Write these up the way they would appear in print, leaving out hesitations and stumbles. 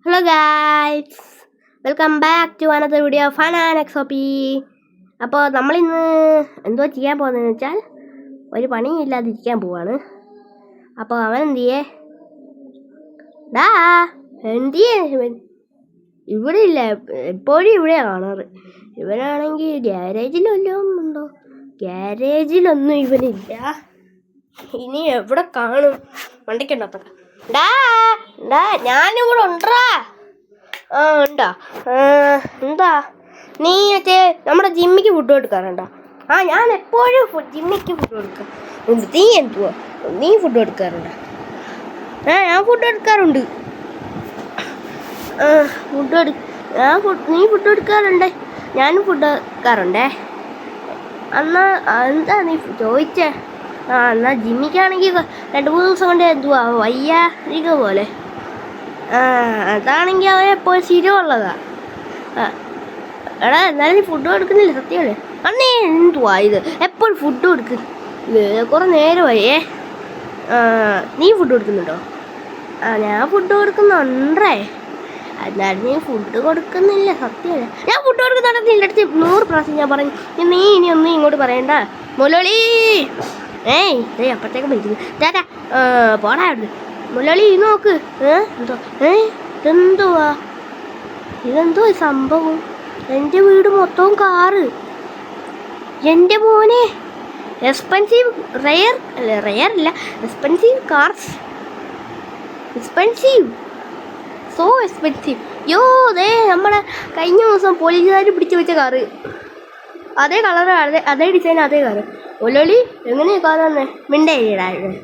Hello guys, welcome back to another video fun and എക്സോപ്പി. അപ്പോൾ നമ്മളിന്ന് എന്തോ ചെയ്യാൻ പോകുന്നതെന്ന് വെച്ചാൽ ഒരു പണിയില്ലാതിരിക്കാൻ പോവാണ്. അപ്പോൾ അവൻ എന്തിയേ ഇവിടെ ഇല്ല, എപ്പോഴും ഇവിടെയാണ് കാണാറ്. ഇവനാണെങ്കിൽ ഗ്യാരേജിലെല്ലാം ഉണ്ടോ? ഗ്യാരേജിലൊന്നും ഇവനില്ല. ഇനി എവിടെ കാണും? വണ്ടിക്കുണ്ടോ? ഞാനിവിടെ ഉണ്ടാ. ഉണ്ടോ? എന്താ നീ മറ്റേ നമ്മുടെ ജിമ്മിക്ക് ഫുഡ് കൊടുക്കാറുണ്ടോ? ഞാൻ എപ്പോഴും ജിമ്മിക്ക് ഫുഡ് കൊടുക്കാം. നീ എന്തുവാ, നീ ഫുഡ് കൊടുക്കാറുണ്ടോ? ഞാൻ ഫുഡ് എടുക്കാറുണ്ട്. നീ ഫുഡ് എടുക്കാറുണ്ട്, ഞാനും ഫുഡ് എടുക്കാറുണ്ടേ. എന്നാ എന്താ നീ ചോദിച്ചേ? എന്നാൽ ജിമ്മിക്കാണെങ്കിൽ 2-3 ദിവസം കൊണ്ട് എന്തുവാ വയ്യാതിക പോലെ. അതാണെങ്കിൽ അവനെപ്പോഴും ശരിയുള്ളതാ. എടാ എന്നാലും നീ ഫുഡ് കൊടുക്കുന്നില്ല, സത്യമല്ലേ? അന്നേ എന്തുവാ ഇത് എപ്പോഴും ഫുഡ് കൊടുക്കുന്നില്ല? കുറേ നേരമായേ. നീ ഫുഡ് കൊടുക്കുന്നുണ്ടോ? ഞാൻ ഫുഡ് കൊടുക്കുന്നുണ്ടേ. എന്നാലും നീ ഫുഡ് കൊടുക്കുന്നില്ല, സത്യമല്ലേ? ഞാൻ ഫുഡ് കൊടുക്കുന്നുണ്ട് നിൻ്റെ അടുത്ത് 100 പ്രാവശ്യം ഞാൻ പറഞ്ഞു. നീ ഇനി ഒന്നും ഇങ്ങോട്ട് പറയണ്ട മുലളി. അപ്പഴത്തേക്ക് വിളിക്കുന്നു. ചേട്ടാ പോടാ അവിടുന്ന്. മുലളി നോക്ക്. ഇതെന്തോ സംഭവം? എൻ്റെ വീട് മൊത്തവും കാറ്. എൻ്റെ മോനെ, എക്സ്പെൻസീവ് റെയർ അല്ല, എക്സ്പെൻസീവ് കാർസ്. So expensive. നമ്മുടെ കഴിഞ്ഞ ദിവസം പോലീസുകാർ പിടിച്ചു വെച്ച കാറ്, അതേ കളറ്, അതേ ഡിസൈൻ, അതേ കാറ്. മുലളി എങ്ങനെയാ കാറ് തന്നെ മിണ്ടായിരുന്നു?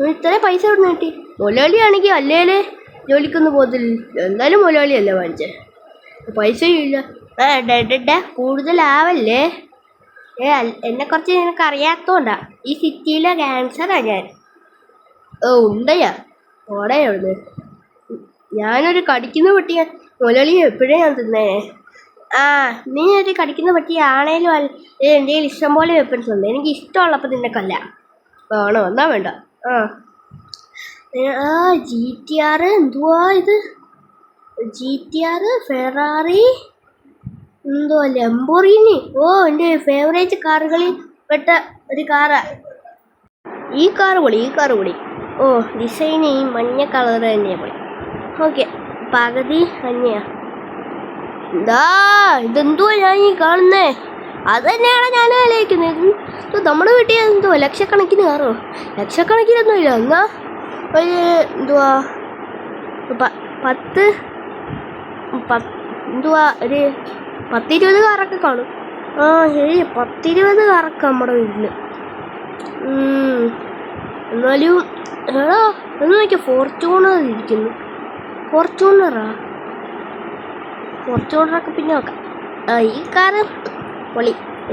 ഇത്രയും പൈസ എവിടെ നിന്ന് കിട്ടി? മുലളിയാണെങ്കിൽ അല്ലേലേ ജോലിക്കൊന്നും പോകത്തില്ല. എന്തായാലും മുലളിയല്ല വാങ്ങിച്ചേ, പൈസയും ഇല്ല. കൂടുതലാവല്ലേ? എന്നെക്കുറിച്ച് നിനക്ക് അറിയാത്തോണ്ടാ. ഈ സിറ്റിയിലെ ക്യാൻസറാ ഞാൻ. ഉണ്ടയാ ഓടെ എവിടുന്ന്? ഞാനൊരു കടിക്കുന്ന പട്ടിയാ. മുലളി എപ്പോഴേ ഞാൻ തിന്നേ. നീ ഒരു കടിക്കുന്ന പട്ടിയാണേലും എൻ്റെ കയ്യിൽ ഇഷ്ടംപോലെ വെപ്പൻസ് ഉണ്ട്. എനിക്ക് ഇഷ്ടമുള്ളപ്പോൾ നിനക്കല്ല. ആണോ? എന്നാ വേണ്ട. GTR എന്തുവാ ഇത്? GTR, ഫെറാറി, എന്തുവാ ലംബോർഗിനി. എൻ്റെ ഫേവറേറ്റ് കാറുകളിൽ പെട്ട ഒരു കാറാ ഈ കാറ്. പൊളി. ഡിസൈൻ ഈ മഞ്ഞ കളർ തന്നെയാണ് പൊളി. ഓക്കെ, പകുതി മഞ്ഞയാ. ഇതെന്തുവാ ഞാൻ ഈ കാണുന്നേ? അത് തന്നെയാണ് ഞാൻ ആലോചിക്കുന്നത്. നമ്മുടെ വീട്ടിൽ എന്തുവാ ലക്ഷക്കണക്കിന് കാറോ? ലക്ഷക്കണക്കിനൊന്നും ഇല്ല. എന്നാ ഒരു എന്തുവാ ഒരു 10-20 കാറൊക്കെ കാണും. ശരി, 10-20 കാറൊക്കെ നമ്മുടെ വീട്ടിൽ. എന്നാലും ഒന്ന് നോക്കിയാൽ ഫോർച്യൂണർ ഇരിക്കുന്നു. ഫോർച്യൂണറൊക്കെ പിന്നെ നോക്കാം.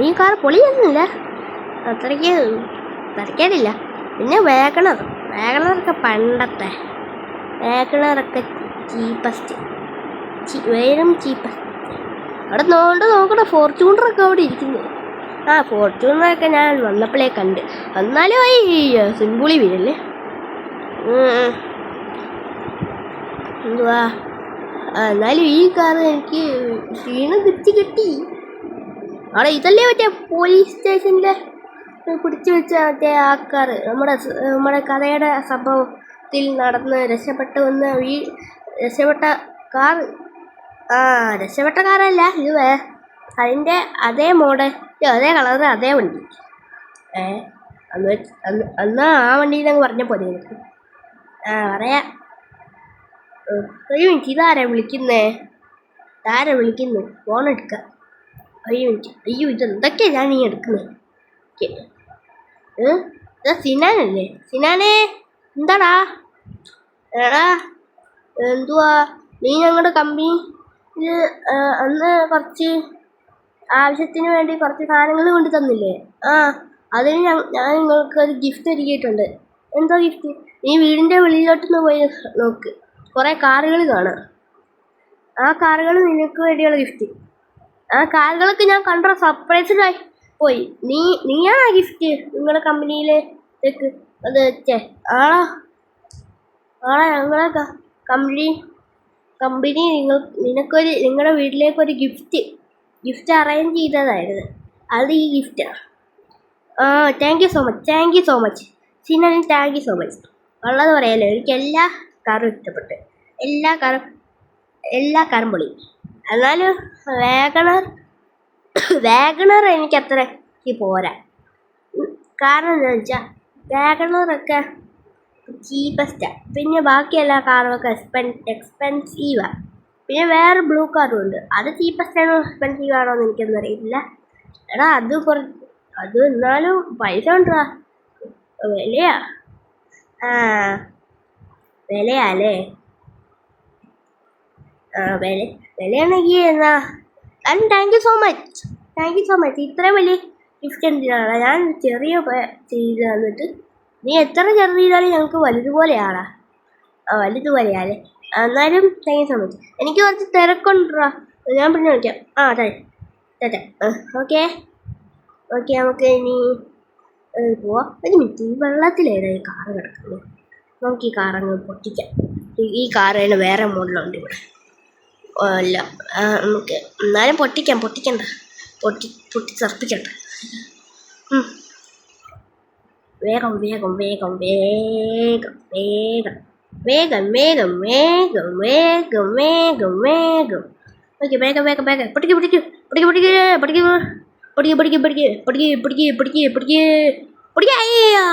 ഈ കാറ് പൊളിയൊന്നുമില്ല, അത്രയ്ക്ക് തരക്കേടില്ല. പിന്നെ വേഗണറൊക്കെ പണ്ടത്തെ വേഗണറൊക്കെ ചീപ്പസ്റ്റ്. അവിടെ നോക്കണം. ഫോർച്യൂണറൊക്കെ അവിടെ ഇരിക്കുന്നു. ഫോർച്യൂണറൊക്കെ ഞാൻ വന്നപ്പോഴേ കണ്ട്. എന്നാലും സിംബുളി വീരല്ലേ. എന്തുവാ, എന്നാലും ഈ കാറ് എനിക്ക് ക്ഷീണം കിട്ടി. അവിടെ ഇതല്ലേ മറ്റേ പോലീസ് സ്റ്റേഷനിലെ പിടിച്ചു വെച്ച മറ്റേ ആ കാറ്, നമ്മുടെ കഥയുടെ സംഭവത്തിൽ നടന്ന് രക്ഷപ്പെട്ട കാറ്. രക്ഷപ്പെട്ട കാറല്ല ഇത്. അതിൻ്റെ അതേ മോഡൽ, അതേ കളറ്, അതേ വണ്ടി. അന്നാ ആ വണ്ടിയിൽ അങ്ങ് പറഞ്ഞ പോലെ എനിക്ക് പറയാം. ഒരു മിനിറ്റ്, ഇതാരാ വിളിക്കുന്നു? ഫോൺ എടുക്കാം. ഒരു മിനിറ്റ്. അയ്യോ, ഇതെന്തൊക്കെയാ ഞാൻ ഈ എടുക്കുന്നത്? സിനാനല്ലേ? സിനാനെ, എന്താടാ? എന്തുവാ നീ ഞങ്ങളുടെ കമ്പനിയിൽ അന്ന് കുറച്ച് ആവശ്യത്തിന് വേണ്ടി കുറച്ച് സാധനങ്ങൾ കൊണ്ട് തന്നില്ലേ? അതിന് ഞാൻ നിങ്ങൾക്ക് ഒരു ഗിഫ്റ്റ് ഒരുക്കിയിട്ടുണ്ട്. എന്തോ ഗിഫ്റ്റ്? നീ വീടിൻ്റെ വെളിയിലോട്ടൊന്ന് പോയി നോക്ക്, കുറേ കാറുകൾ കാണാം. ആ കാറുകൾ നിനക്ക് വേണ്ടിയുള്ള ഗിഫ്റ്റ്. ആ കാറുകളൊക്കെ ഞാൻ കണ്ട സർപ്രൈസിലായി പോയി. നീയാണ് ആ ഗിഫ്റ്റ് നിങ്ങളുടെ കമ്പനിയിലേക്ക് അത് വെച്ചേ? ഞങ്ങളെ കമ്പനി കമ്പനി നിങ്ങളുടെ വീട്ടിലേക്കൊരു ഗിഫ്റ്റ് അറേഞ്ച് ചെയ്തതായിരുന്നു. അത് ഈ ഗിഫ്റ്റാണ്. Thank you so much Sinan, thank you so much. ഉള്ളത് പറയാലോ, എനിക്ക് എല്ലാ കാറും ഇഷ്ടപ്പെട്ടു. എല്ലാ കാറും പൊളി. എന്നാലും വാഗണർ എനിക്ക് അത്രയ്ക്ക് പോരാ. കാരണം എന്താണെന്ന് വെച്ചാൽ വാഗണറൊക്കെ ചീപ്പസ്റ്റാണ്. പിന്നെ ബാക്കി എല്ലാ കാറുമൊക്കെ എക്സ്പെൻസീവാണ്. പിന്നെ വേറെ ബ്ലൂ കാറും ഉണ്ട്. അത് ചീപ്പസ്റ്റാണോ എക്സ്പെൻസീവ് ആണോ എന്ന് എനിക്കൊന്നും അറിയില്ല. എടാ അത് എന്നാലും പൈസ ഉണ്ടാ വിലയാ. വിലയാല്ലേ? വിലയാണെങ്കിൽ എന്നാ താങ്ക് യു സോ മച്ച്. ഇത്രയും വലിയ ഗിഫ്റ്റ് എന്തിനാണ്? ഞാൻ ചെറിയ ചെയ്ത് തന്നിട്ട് നീ എത്ര ചെറുത് ചെയ്താലും ഞങ്ങൾക്ക് വലുതുപോലെയാടാ. വലുതുപോലെയാല്ലേ? എന്നാലും താങ്ക് യു സോ മച്ച്. എനിക്ക് കുറച്ച് തിരക്കുണ്ടാ, ഞാൻ പിന്നെ വിളിക്കാം. അതെ. ഓക്കെ, നമുക്ക് ഇനി പോവാം. ഒരു മിനിറ്റ്, ഈ വെള്ളത്തിലേതാ ഈ കാറ് കിടക്കുന്നത്? നമുക്ക് ഈ കാറങ്ങ് പൊട്ടിക്കാം. ഈ കാറ് തന്നെ വേറെ മോഡലുണ്ട് ഇവിടെ. അല്ല, നമുക്ക് എന്നാലും പൊട്ടിക്കണ്ട, പൊട്ടിച്ചർപ്പിക്കണ്ട. വേഗം. ഓക്കെ, വേഗം. പൊട്ടിക്ക്.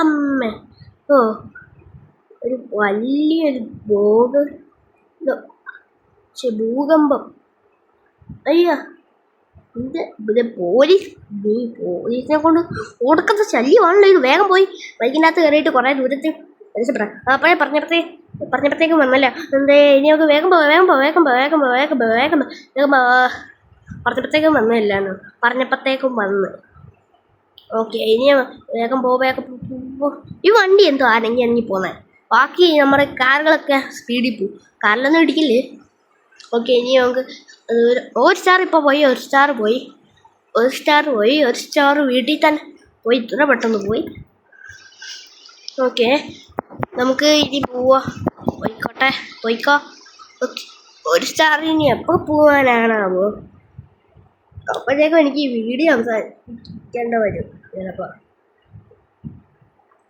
അമ്മ. ഒരു വലിയൊരു ഭൂകമ്പം. അയ്യോ, ഇത് പോലീസിനെ കൊണ്ട് ഒടുക്കത്തെ ശല്യമാണല്ലോ ഇത്. വേഗം പോയി ബൈക്കിനകത്ത് കയറിയിട്ട് കുറേ ദൂരത്തിൽ രക്ഷപ്പെടാം. അപ്പോഴേ പറഞ്ഞപ്പോഴത്തേക്കും വന്നല്ല. എന്തേ, ഇനി നമുക്ക് വേഗം പറഞ്ഞപ്പോഴത്തേക്കും വന്ന്. ഓക്കെ, ഇനി വേഗം പോ. ഈ വണ്ടി എന്തോ അനങ്ങി പോന്നെ. ബാക്കി നമ്മുടെ കാറുകളൊക്കെ സ്പീഡിൽ പോവും. കാറിലൊന്നും ഇടിക്കില്ലേ? ഓക്കെ, ഇനി നമുക്ക് ഒരു സ്റ്റാർ ഇപ്പോൾ പോയി. ഒരു സ്റ്റാർ വീട്ടിൽ തന്നെ പോയി. ഇത്ര പെട്ടെന്ന് പോയി. ഓക്കെ, നമുക്ക് ഇനി പോയിക്കോ. ഓക്കെ, ഒരു സ്റ്റാർ ഇനി എപ്പോൾ പോകാനാണാവോ? അപ്പോഴത്തേക്കും എനിക്ക് ഈ വീഡിയോ സംസാരിക്കേണ്ട വരും ചിലപ്പോൾ.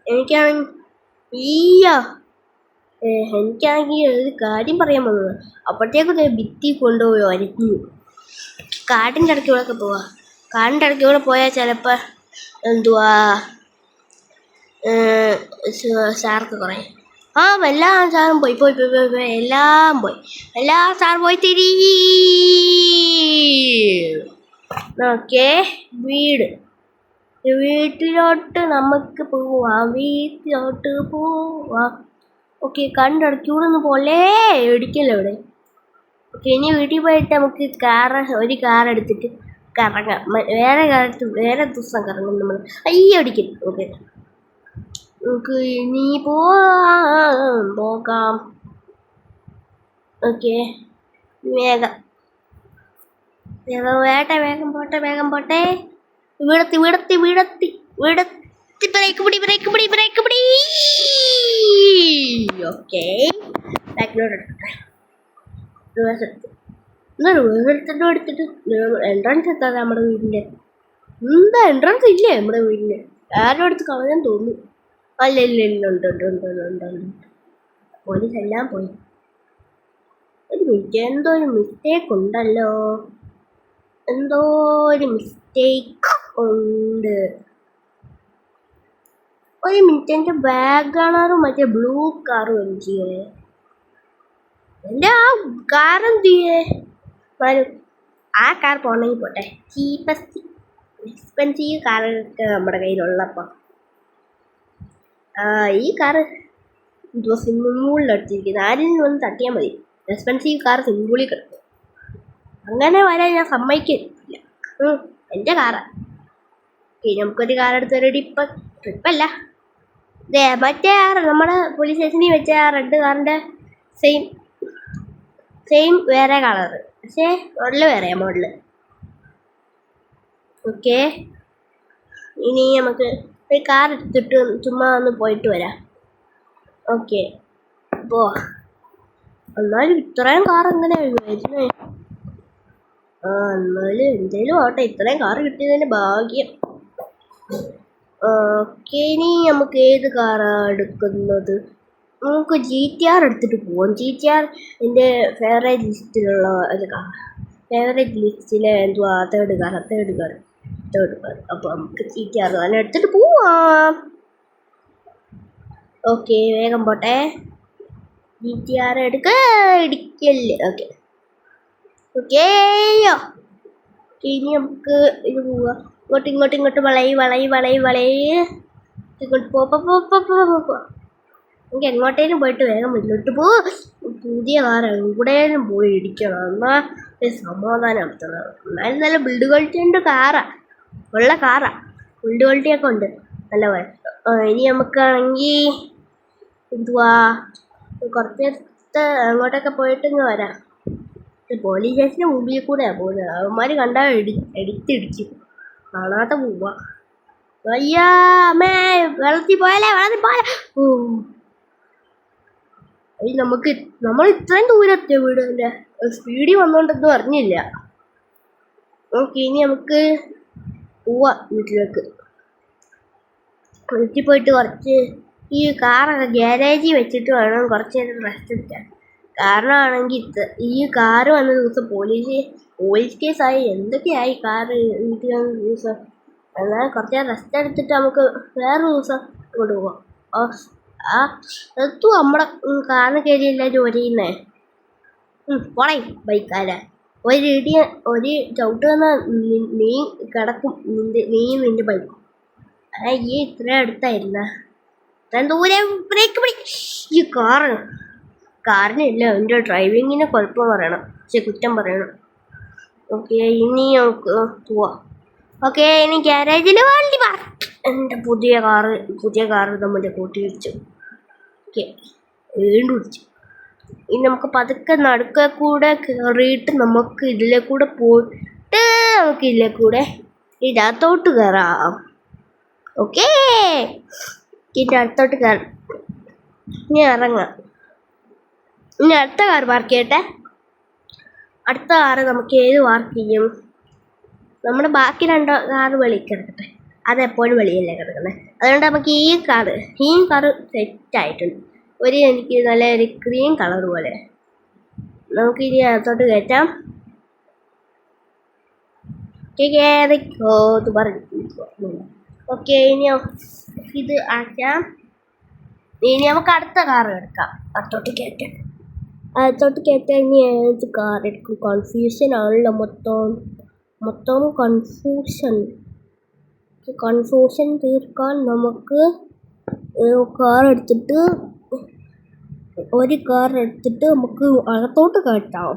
എനിക്കാണെങ്കിൽ ഒരു കാര്യം പറയാൻ വന്നത്. അപ്പോഴത്തേക്കും ഭിത്തി കൊണ്ടുപോയി വരയ്ക്കുന്നു. കാടിൻ്റെ ഇടയ്ക്കൂടെ പോവാം. കാടിൻ്റെ ഇടയ്ക്കൂടെ പോയാൽ ചിലപ്പോൾ എന്തുവാ സാർക്ക് കുറേ എല്ലാ സാറും പോയി. എല്ലാം പോയി. എല്ലാ സാർ പോയി തിരി. ഓക്കെ, വീട്ടിലോട്ട് നമുക്ക് പോവാം. ഓക്കെ, കണ്ടിടയ്ക്കൂടെ ഒന്ന് പോലെ ഇടിക്കല്ലോ ഇവിടെ. ഓക്കെ, ഇനി വീട്ടിൽ പോയിട്ട് നമുക്ക് ഒരു കാർ എടുത്തിട്ട് കറങ്ങാം. വേറെ കാർ എടുത്ത് വേറെ ദിവസം കറങ്ങും നമ്മൾ. അടിക്കും. ഓക്കെ, നമുക്ക് ഇനി പോകാം. ഓക്കെ, വേഗം പോട്ടെ. വീടത്തി. ബ്രേക്ക് പിടി. ഓക്കെ, ബാക്കിലോട്ട് എടുത്തിട്ട് എൻട്രൻസ് എത്താ നമ്മുടെ വീടിൻ്റെ. എന്താ എൻട്രൻസ് ഇല്ലേ നമ്മുടെ വീടിൻ്റെ? ആരും എടുത്ത് കളയാൻ തോന്നുന്നു. ഇല്ല, ഉണ്ട്. പോലീസ് എല്ലാം പോയി. ഒരു മിനിറ്റ്, എന്തോ ഒരു മിസ്റ്റേക്ക് ഉണ്ടല്ലോ. ഒരു മിനിറ്റ്, എൻ്റെ വാഗണറും മറ്റേ ബ്ലൂ കാറും എനിക്ക് എൻ്റെ ആ കാറെന്ത് ചെയ്യേ? ആ കാർ പോകണമെങ്കിൽ പോട്ടെ. ചീപ്പസ്റ്റ് എക്സ്പെൻസീവ് കാറൊക്കെ നമ്മുടെ കയ്യിലുള്ളപ്പോൾ ഈ കാറ് എന്തോ സിമ്പിളിലെടുത്തിരിക്കുന്നത്. ആരെങ്കിലും ഒന്ന് തട്ടിയാൽ മതി. എക്സ്പെൻസീവ് കാർ സിമ്പിളിൽ കിടക്കും. അങ്ങനെ വരാൻ ഞാൻ സമ്മതിക്കില്ല. എൻ്റെ കാറാണ്. നമുക്കൊരു കാർ എടുത്തൊരു ട്രിപ്പല്ല. മറ്റേ നമ്മുടെ പോലീസ് സ്റ്റേഷനിൽ വെച്ച ആ റെഡ് കാറിൻ്റെ സെയിം വേറെ കളറ്, പക്ഷേ മോഡല്. ഓക്കെ, ഇനി നമുക്ക് ഒരു കാർ എടുത്തിട്ട് ചുമ്മാ ഒന്ന് പോയിട്ട് വരാം. ഓക്കെ, എന്നാലും ഇത്രയും കാർ എങ്ങനെയാണ് വരുന്നേ? എന്നാലും എന്തേലും ആവട്ടെ, ഇത്രയും കാർ കിട്ടിയതിന്റെ ഭാഗ്യം. ഓക്കെ, ഇനി നമുക്ക് ഏത് കാറാണ് എടുക്കുന്നത്? നമുക്ക് GTR എടുത്തിട്ട് പോവാം. GTR എൻ്റെ ഫേവറേറ്റ് ലിസ്റ്റിലുള്ള ഒരു കാർ. ഫേവറേറ്റ് ലിസ്റ്റിലെ എന്തുവാ തേർഡ് കാർ. അപ്പോൾ നമുക്ക് GTR തന്നെ എടുത്തിട്ട് പോവാം. ഓക്കെ, വേഗം പോട്ടെ. GTR ഇടിക്കല്ലേ. Okay okay. ഇനി നമുക്ക് ഇത് പോവാം. ഇങ്ങോട്ട് വളയി ഇങ്ങോട്ട് പോ. എനിക്ക് എങ്ങോട്ടേലും പോയിട്ട് വേഗം മുന്നോട്ട് പോ. പുതിയ കാർ എവിടെയും പോയി ഇടിക്കണം, എന്നാൽ സമാധാനം നടത്തണം. എന്നാലും നല്ല ബിൽഡ് ക്വാളിറ്റിൻ്റെ കാറാ, ഉള്ള കാറാ. ബിൽഡ് ക്വാളിറ്റിയൊക്കെ ഉണ്ട് നല്ല പോലെ. ഇനി നമുക്കാണെങ്കിൽ എന്തുവാ കുറച്ച് നേരത്തെ അങ്ങോട്ടൊക്കെ പോയിട്ട് ഇങ്ങ് വരാം. പോലീസ് സ്റ്റേഷൻ്റെ മുമ്പിൽ കൂടെയാണ് പോകുന്നത്. അവന്മാർ കണ്ടാൽ എടുത്തിടിച്ചു. കാണാത്ത പോവാ. അയ്യാ അമ്മേ, വെള്ളത്തിൽ പോയാലേ. ഓ, നമ്മൾ ഇത്രയും ദൂരത്തെ വീടിൻ്റെ സ്പീഡിൽ വന്നോണ്ടൊന്നും അറിഞ്ഞില്ല. ഓക്കെ, ഇനി നമുക്ക് പോവാം വീട്ടിലേക്ക്. വീട്ടിൽ പോയിട്ട് കുറച്ച് ഈ കാറൊക്കെ ഗ്യാരേജിൽ വെച്ചിട്ട് വേണം കുറച്ച് നേരം റെസ്റ്റ് എടുക്കാൻ. കാരണമാണെങ്കിൽ ഈ കാറ് വന്ന ദിവസം പോലീസ് കേസായി എന്തൊക്കെയായി കാറ് വീട്ടിൽ വന്ന ദിവസം. എന്നാൽ കുറച്ച് നേരം റെസ്റ്റ് എടുത്തിട്ട് നമുക്ക് വേറൊരു ദിവസം ഇങ്ങോട്ട് പോവാം. എത്തും നമ്മുടെ കാറിന് കയറി എല്ലാവരും ഒരയുന്നേ. പോണേ ബൈക്കാരെ. ഒരു ചവിട്ട് വന്നാൽ നീ കിടക്കും, നിന്റെ ബൈക്കും. ഈ ഇത്ര അടുത്തായിരുന്ന ഇത്രയും ദൂരം ബ്രേക്ക് ഈ കാറിനില്ല. എൻ്റെ ഡ്രൈവിങ്ങിന് കുഴപ്പം പറയണം, കുറ്റം പറയണം. ഓക്കെ, ഇനി നമുക്ക് പോവാം. ഓക്കെ, ഇനി ഗ്യാരേജിൽ വണ്ടി എൻ്റെ പുതിയ കാറ് നമ്മുടെ കൂട്ടി വെച്ചു. ഓക്കെ, വീണ്ടും ഇടിച്ചു. ഇനി നമുക്ക് പതുക്കെ നടുക്കെ കൂടെ കയറിയിട്ട് നമുക്ക് ഇതിലെ കൂടെ പോയിട്ട് നമുക്ക് ഇതിലെ കൂടെ ഇതിനകത്തോട്ട് കയറാം. ഓക്കെ, ഇതിൻ്റെ അടുത്തോട്ട് കയറാം. ഇനി ഇറങ്ങാം. ഇനി അടുത്ത കാർ പാർക്ക് ചെയ്യട്ടെ. അടുത്ത കാറ് നമുക്ക് ഏത് പാർക്ക് ചെയ്യും? നമ്മുടെ ബാക്കി 2 കാറ് വെളിയിൽ കിടക്കട്ടെ. അതെപ്പോഴും വെളിയല്ലേ കിടക്കുന്നത്. അതുകൊണ്ട് നമുക്ക് ഈ കാറ് സെറ്റായിട്ടുണ്ട്. എനിക്ക് നല്ല ഒരു ക്രീം കളർ പോലെ. നമുക്കിനി അകത്തോട്ട് കയറ്റാം. ഓക്കെ, ഇനി ഇത് ആക്കാം. ഇനി നമുക്ക് അടുത്ത കാർ എടുക്കാം. അകത്തോട്ട് കയറ്റാൻ ഇനി ഏത് കാർ എടുക്കും? കൺഫ്യൂഷൻ ആണല്ലോ മൊത്തം കൺഫ്യൂഷൻ തീർക്കാൻ നമുക്ക് ഒരു കാർ എടുത്തിട്ട് നമുക്ക് അകത്തോട്ട് കയറ്റാം.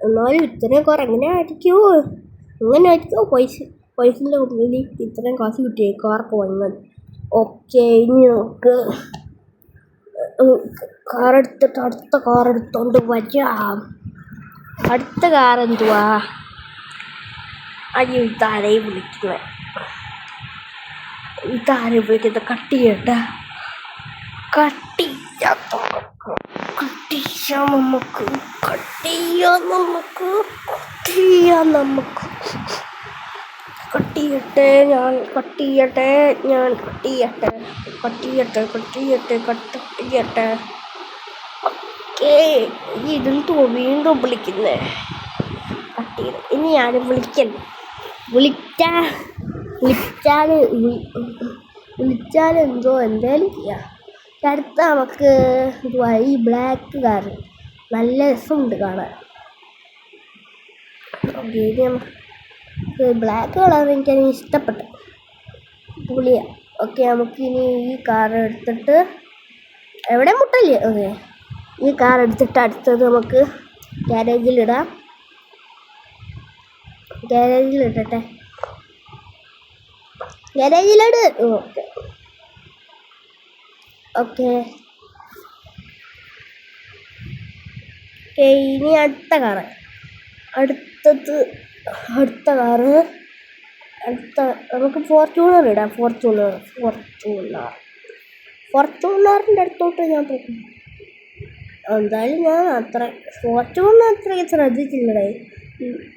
എന്നാലും ഇത്രയും കാർ എങ്ങനെയായിരിക്കുമോ പൈസൻ്റെ മുന്നിൽ ഇത്രയും കാശ് കിട്ടിയ കാർക്ക് വാങ്ങാൻ. ഓക്കെ, ഇനി നമുക്ക് അടുത്ത കാർ എടുത്തോണ്ട് വരാം. അടുത്ത കാർ എന്തുവാ? ഇതാരെയും വിളിക്കുന്നത് കട്ട് ചെയ്യാം നമുക്ക്. ഞാൻ കട്ട് ചെയ്യട്ടെ. ഓക്കേ, ഇതെന്തോ വീണ്ടും വിളിക്കുന്നേ. ഇനി ആരും വിളിച്ചാൽ എന്തായാലും ചെയ്യാം. അടുത്ത നമുക്ക് ഈ ബ്ലാക്ക് കാർ നല്ല രസമുണ്ട് കാണാൻ. ബ്ലാക്ക് കളർ എനിക്കതിന് ഇഷ്ടപ്പെട്ടു, പുളിയാണ്. ഓക്കെ, നമുക്കിനി ഈ കാർ എടുത്തിട്ട് എവിടെ മുട്ടല്ലേ. ഓക്കെ, ഈ കാർ എടുത്തിട്ട് അടുത്തത് നമുക്ക് ഗ്യാരേജിലിടട്ടെ. ഗ്യാരേജിലിട്. ഓക്കെ, ഇനി അടുത്ത കാറ് നമുക്ക് ഫോർച്യൂണർ ഇടാം. ഫോർച്യൂണറിൻ്റെ അടുത്തോട്ട് ഞാൻ പോകും. എന്തായാലും ഞാൻ കുറച്ചൊന്നും അത്രയ്ക്ക് ശ്രദ്ധിച്ചില്ലടേ.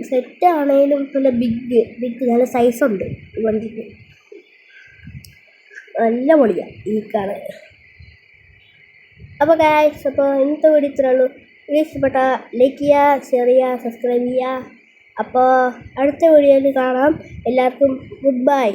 സെറ്റാണേലും നല്ല ബിഗ് നല്ല സൈസുണ്ട് ഈ വണ്ടിക്ക്. നല്ല പൊളിയാണ് ഈ കാർ. അപ്പോൾ ഗായ്സ്, അപ്പോൾ ഇന്നത്തെ വീഡിയോ ഇത്രേ ഉള്ളൂ. വീഡിയോ ഇഷ്ടപ്പെട്ട ലൈക്ക് ചെയ്യുക, ഷെയർ ചെയ്യുക, സബ്സ്ക്രൈബ് ചെയ്യുക. അപ്പോൾ അടുത്ത വീഡിയോയിൽ കാണാം. എല്ലാവർക്കും ഗുഡ് ബൈ.